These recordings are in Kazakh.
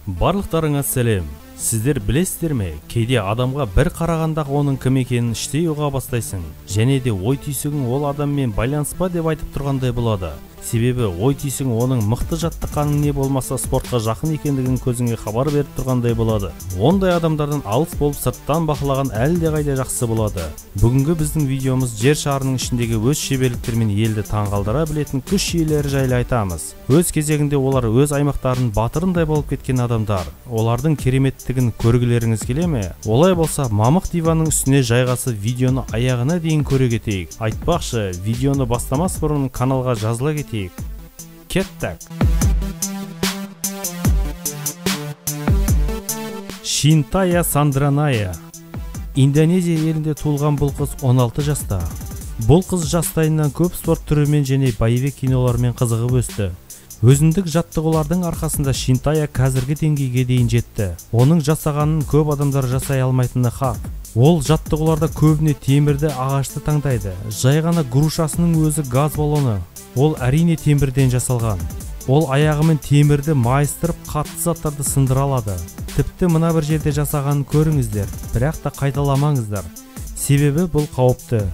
Барлықтарыңа сәлем. Сіздер білесіздер ме, кейде адамға бір қарағандағы оның кім екенін іштей ұға бастайсың. Және де ой түйсігің ол адаммен байланыспа деп айтып тұрғандай болады. Себебі ой түйсігің оның мықты жаттыққаның не болмаса спортқа жақын екендігін көзіңе хабар беріп тұрғандай болады. Ондай адамдардан алыс болып сырттан бақылаған әлде қайда жақсы болады. Бүгінгі біздің видеомыз жер шарының ішіндегі өз шеберліктерімен елді таңғалдыра білетін күш иелері жайлы айтамыз. Өз кезегінде олар өз аймақтарының батырындай болып кеткен адамдар. Олардың кереметтігін көргілеріңіз келе ме? Олай болса, мамық диванның үстіне жайғасып видеоны аяғына дейін көре кетейік. Айтпақшы, видеоны бастамас бұрын каналға жазыла кетейік. Кеттік. Шинтая Сандраная. Индонезия елінде туылған бұл қыз 16 жаста. Бұл қыз жастайынан көп спорт түрімен және боевик кинолармен қызығып өсті. Өзіндік жаттығулардың арқасында Шинтая қазіргі деңгейге дейін жетті. Оның жасағанын көп адамдар жасай алмайтыны хақ. Ол жаттығуларда көбіне темірді, ағашты таңдайды. Жай ғана грушасының өзі газ баллоны. Ол әрине темірден жасалған. Ол аяғымен темірді майыстырып, қатты заттарды сындыра алады. Тіпті мына бір жерде жасағанын көріңіздер, бірақ та қайталамаңыздар. Себебі бұл қауіпті.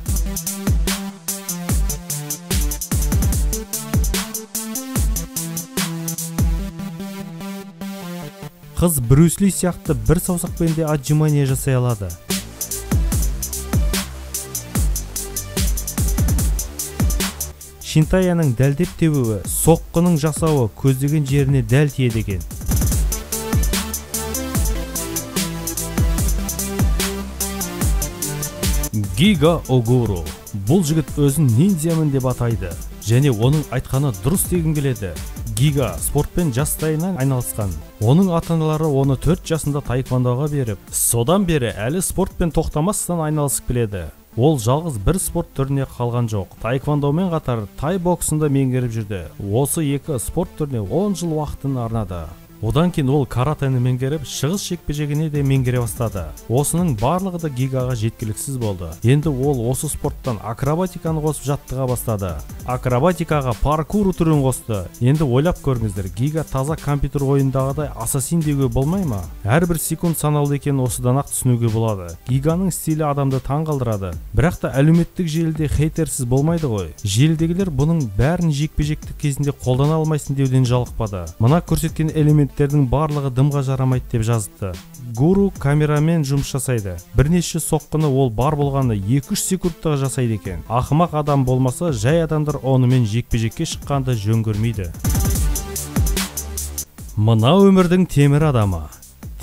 Қыз Брюс Ли сияқты бір саусақпен де отжимание жасай алады. Шинтаяның дәлдеп тебуі, соққының жасауы көздеген жеріне дәл тиеді екен. Гига Огуру. Бұл жігіт өзін ниндзямын деп атайды. Және оның айтқаны дұрыс дегім келеді. Гига спортпен жастайынан айналысқан. Оның ата-аналары оны 4 жасында таэквондоға беріп, содан бері әлі спортпен тоқтамастан айналысып келеді. Ол жалғыз бір спорт түріне қалған жоқ. Таэквондомен қатар тай боксында меңгеріп жүрді. Осы екі спорт түріне 10 жыл уақытын арнады. Одан кейін ол каратені меңгеріп, шығыс жекпе-жегіне де меңгере бастады. Осының барлығы да Гигаға жеткіліксіз болды. Енді ол осы спорттан акробатиканы қосып жаттыға бастады. Акробатикаға паркур түрін қосты. Енді ойлап көріңіздер, Гига таза компьютер ойындағыдай ассасин деуге болмай ма? Әрбір секунд санаулы екенін осыдан ақ түсінуге болады. Гиганың стилі адамды таңғалдырады. Бірақ та әлеуметтік желіде хейтерсіз болмайды ғой. Желідегілер бұның бәрін жекпе-жектік кезінде қолдана алмайсың деуден жалықпады. Мына көрсеткен элементтердің барлығы дымға жарамайды деп жазды. Гуру камерамен жұмыс жасайды. Бірнеше соққыны ол бар болғаны 2-3 секундта жасайды екен. Ақымақ адам болмаса, жай адамдар онымен жекпе-жекке шыққанды жөн көрмейді. Мына өмірдің темір адамы.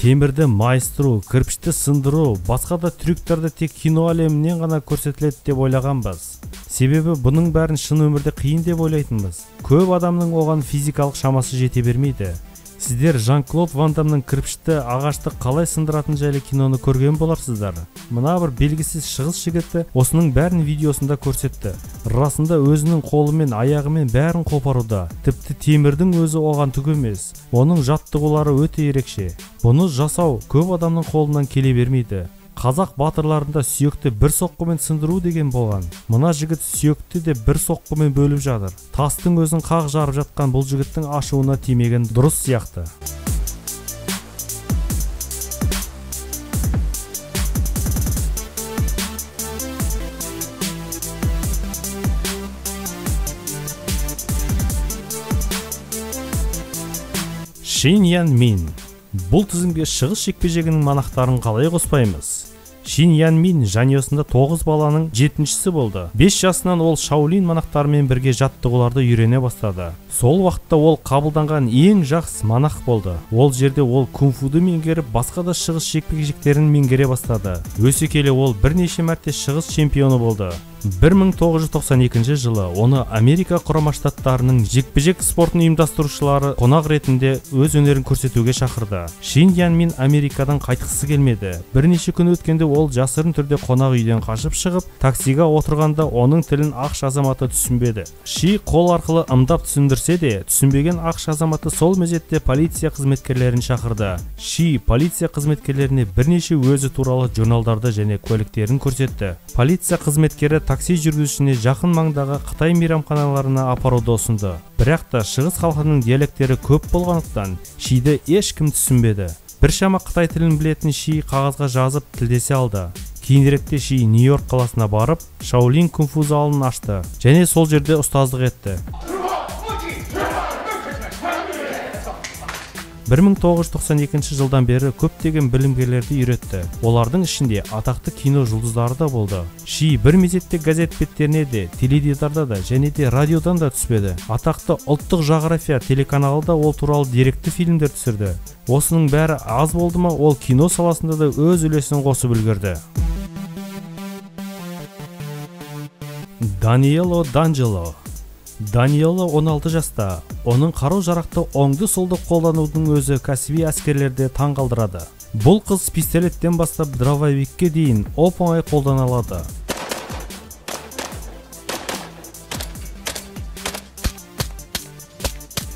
Темірді майыстыру, кірпішті сындыру, басқа да трюктерді тек кино әлемінен ғана көрсетіледі деп ойлағанбыз. Себебі бұның бәрін шын өмірде қиын деп ойлайтынбыз. Көп адамның оған физикалық шамасы жете бермейді. Сіздер Жан-Клод Ван Дамның кірпішті ағашты қалай сындыратын жайлы киноны көрген боларсыздар. Мына бір белгісіз шығыс жігіті осының бәрін видеосында көрсетті. Расында өзінің қолымен, аяғымен бәрін қопаруда. Тіпті темірдің өзі оған түк емес. Оның жаттығулары өте ерекше. Бұны жасау көп адамның қолынан келе бермейді. Қазақ батырларында сүйекті бір соққымен сындыру деген болған. Мына жігіт сүйекті де бір соққымен бөліп жатыр. Тастың өзін қақ жарып жатқан бұл жігіттің ашуына тимеген дұрыс сияқты. Шин Ян Мин. Бұл тізімге шығыс жекпе-жегінің манақтарын қалай қоспаймыз? Шин Ян Мин жанұясында 9 баланың 7-шісі болды. 5 жасынан ол Шаолин манақтарымен бірге жаттығуларды үйрене бастады. Сол уақытта ол қабылданған ең жақсы манақ болды. Ол жерде ол кунг-фуды меңгеріп, басқа да шығыс жекпе-жектерін меңгере бастады. Өсе келе ол бірнеше мәрте шығыс чемпионы болды. 1992 жылы оны Америка құрама штаттарының жекпе-жек спортын ұйымдастырушылары қонақ ретінде өз өнерін көрсетуге шақырды. Шин Ян Мин Америкадан қайтқысы келмеді. Бірнеше күн өткенде ол жасырын түрде қонақ үйден қашып шығып, таксиға отырғанда оның тілін ақш азаматы түсінбеді. Ши қол арқылы ымдап түсіндірсе де, түсінбеген ақш азаматы сол мезетте полиция қызметкерлерін шақырды. Ши полиция қызметкерлеріне бірнеше өзі туралы журналдарды және куәліктерін көрсетті. Полиция қызметкері такси жүргізушісіне жақын маңдағы Қытай мейрамханаларына апаруды ұсынды. Бірақ та шығыс халқының диалекттері көп болғандықтан Шиді ешкім түсінбеді. Біршама Қытай тілін білетін Ши қағазға жазып тілдесе алды. Кейініректе Ши Нью-Йорк қаласына барып, Шаолин кунг-фу залын ашты және сол жерде ұстаздық етті. 1992 жылдан бері көптеген білімгерлерді үйретті. Олардың ішінде атақты кино жұлдыздары да болды. Ши бір мезетте газет беттеріне де, теледидарда да және де радиодан да түспеді. Атақты ұлттық жағрафия телеканалы да ол туралы деректі фильмдер түсірді. Осының бәрі аз болды ма, ол кино саласында да өз үлесін қосып үлгерді. Даниело Данджело 16 жаста. Оның қару-жарақты оңды-солды қолданудың өзі кәсіби әскерлерде таң қалдырады. Бұл қыз пистолеттен бастап дробовикке дейін оп-оңай қолдана алады.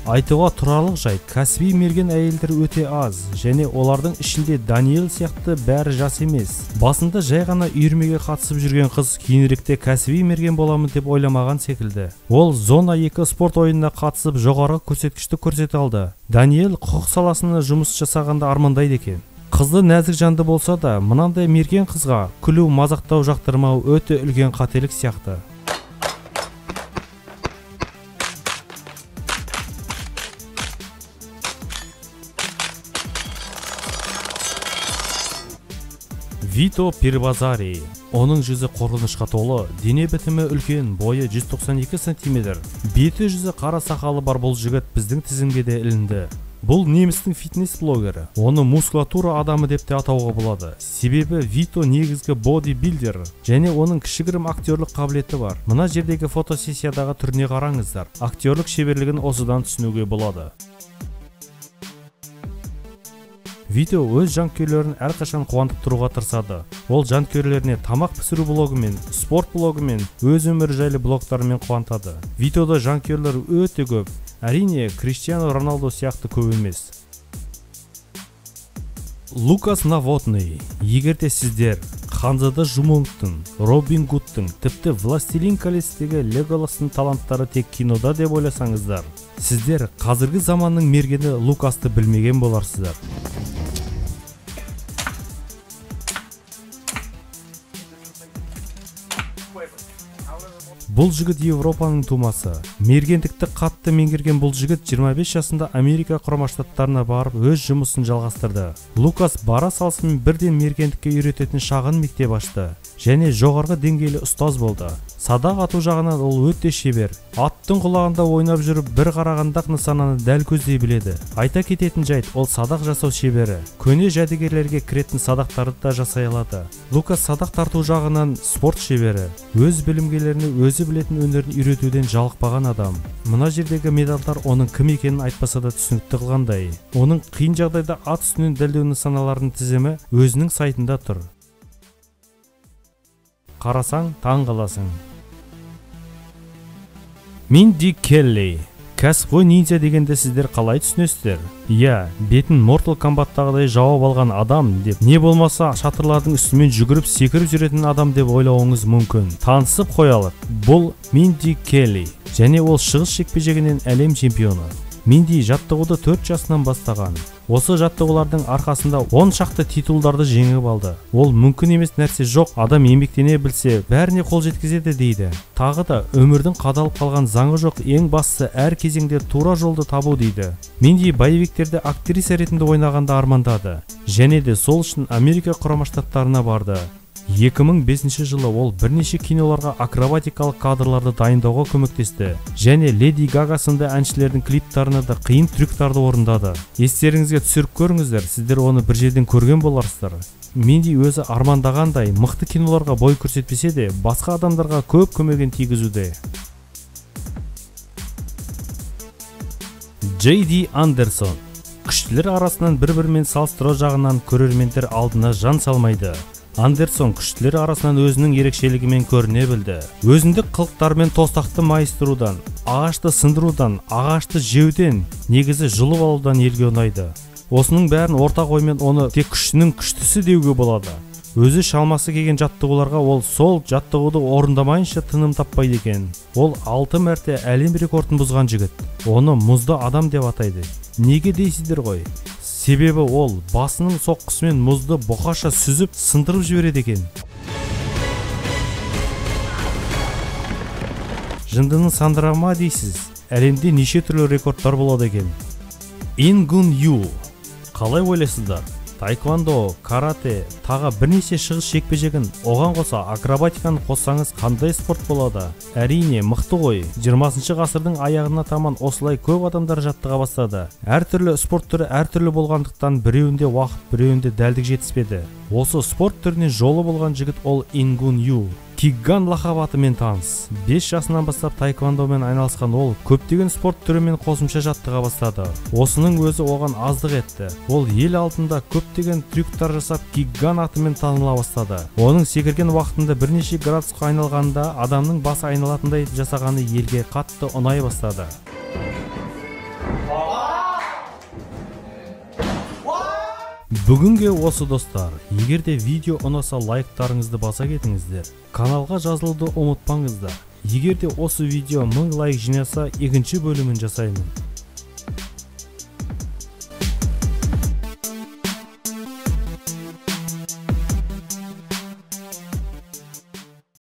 Айтуға тұрарлық жайт, кәсіби мерген әйелдер өте аз, және олардың ішінде Даниэл сияқты бәрі жас емес. Басында жай ғана үйірмеге қатысып жүрген қыз кейініректе кәсіби мерген боламын деп ойламаған секілді. Ол Зона 2 спорт ойынына қатысып жоғары көрсеткішті көрсете алды. Даниэл құқық саласында жұмыс жасағанда армандайды екен. Қызды нәзік жанды болса да, мынандай мерген қызға күлу, мазақтау жақтырмау өте үлкен қателік сияқты. Вито Пирбазари. Оның жүзі қорқынышқа толы, дене бітімі үлкен, бойы 192 см. Беті жүзі қара сақалы бар бұл жігіт біздің тізімге де ілінді. Бұл немістің фитнес-блогері. Оны мускулатура адамы деп те атауға болады. Себебі Вито негізгі бодибилдер және оның кішігірім актерлік қабілеті бар. Мына жердегі фотосессиядағы түріне қараңыздар. Актерлік шеберлігін осыдан түсінуге болады. Вито өз жанкүйерлерін әрқашан қуантып тұруға тырысады. Ол жанкүйерлеріне тамақ пісіру блогымен, спорт блогымен, өз өмірі жайлы блогтарымен қуантады. Витода жанкүйерлер өте көп. Әрине, Криштиано Роналдо сияқты көп емес. Лукас Новотный. Егерде сіздер Ханзада Жумонгтың, Робин Гудтың, тіпті Властелин колесіндегі Леголастың таланттары тек кинода деп ойласаңыздар, сіздер қазіргі заманның мергені Лукасты білмеген боларсыздар. Бұл жігіт Европаның тумасы. Мергендікті қатты меңгерген бұл жігіт 25 жасында Америка құрама штаттарына барып өз жұмысын жалғастырды. Лукас бара салысымен бірден мергендікке үйрететін шағын мектеп ашты және жоғарғы деңгейлі ұстаз болды. Садақ ату жағынан ол өте шебер. Аттың құлағында ойнап жүріп бір қарағандақ нысананы дәл көздей біледі. Айта кететін жайт, ол садақ жасау шебері. Көне жәдігерлерге кіретін садақтарды да жасай алады. Лукас садақ тарту жағынан спорт шебері. Өз білімгерлеріне өзі білетін өнерін үйретуден жалықпаған адам. Мына жердегі медальдар оның кім екенін айтпаса да түсінікті қылғандай. Оның қиын жағдайда ат үстінен дәлдеу нысаналарының тізімі өзінің сайтында тұр. Қарасаң, таң қаласың. Минди Келли. Кәсіпқой ниндзя дегенде сіздер қалай түсінесіздер? Иә, бетін Mortal Kombat'тағыдай жауап алған адам деп, не болмаса шатырлардың үстімен жүгіріп секіріп жүретін адам деп ойлауыңыз мүмкін. Танысып қоялық. Бұл Минди Келли және ол шығыс жекпе-жегінен әлем чемпионы. Минди жаттығуды 4 жасынан бастаған. Осы жаттығулардың арқасында 10 шақты титулдарды жеңіп алды. Ол мүмкін емес нәрсе жоқ, адам еңбектене білсе, бәріне қол жеткізеді дейді. Тағы да өмірдің қадалып қалған заңы жоқ, ең бастысы әр кезеңде тура жолды табу дейді. Минди боевиктерде актриса ретінде ойнағанды армандады және де сол үшін Америка құрама штаттарына барды. 2005 жылы ол бірнеше киноларға акробатикалық кадрларды дайындауға көмектесті және Леди Гага сынды әншілердің клиптарына да қиын трюктарды орындады. Естеріңізге түсіріп көріңіздер, сіздер оны бір жерден көрген боларсыздар. Минди өзі армандағандай мықты киноларға бой көрсетпесе де, басқа адамдарға көп көмегін тигізуде. Джейди Андерсон. Күштілер арасынан бір-бірімен салыстыру жағынан көрермендер алдына жан салмайды. Андерсон күштілер арасынан өзінің ерекшелігімен көріне білді. Өзіндік қылықтармен тостақты майыстырудан, ағашты сындырудан, ағашты жеуден, негізі жұлып алудан елге ұнайды. Осының бәрін ортақ оймен оны тек күштінің күштісі деуге болады. Өзі шалмасы келген жаттығуларға ол сол жаттығуды орындамайынша тыным таппайды екен. Ол 6 мәрте әлем рекордын бұзған жігіт. Оны мұзда адам деп атайды. Неге дейсіздер ғой? Себебі ол басының соққысымен мұзды бұқаша сүзіп, сындырып жібереді екен. Жындының сандыра ма дейсіз? Әлемде неше түрлі рекордтар болады екен. Ингун Ю. Қалай ойлайсыздар? Таеквондо, карате, тағы бірнеше шығыс жекпе-жегін, оған қоса акробатиканы қоссаңыз қандай спорт болады? Әрине, мықты ғой. 20 ғасырдың аяғына таман осылай көп адамдар жаттыға бастады. Әртүрлі спорт түрі әртүрлі болғандықтан біреуінде уақыт, біреуінде дәлдік жетіспеді. Осы спорт түріне жолы болған жігіт ол Ингун Ю. Кигган лақап атымен таныс. 5 жасынан бастап таеквондомен айналысқан ол көптеген спорт түрімен қосымша жаттыға бастады. Осының өзі оған аздық етті. Ол ел алдында көптеген трюктар жасап кигган атымен таныла бастады. Оның секірген уақытында бірнеше градусқа айналғанда адамның басы айналатындай жасағаны елге қатты ұнай бастады. Бүгінге осы достар. Егерде видео ұнаса лайктарыңызды баса кетіңіздер. Каналға жазылуды ұмытпаңыздар. Егерде осы видео 1000 лайк жинаса, екінші бөлімін жасаймын.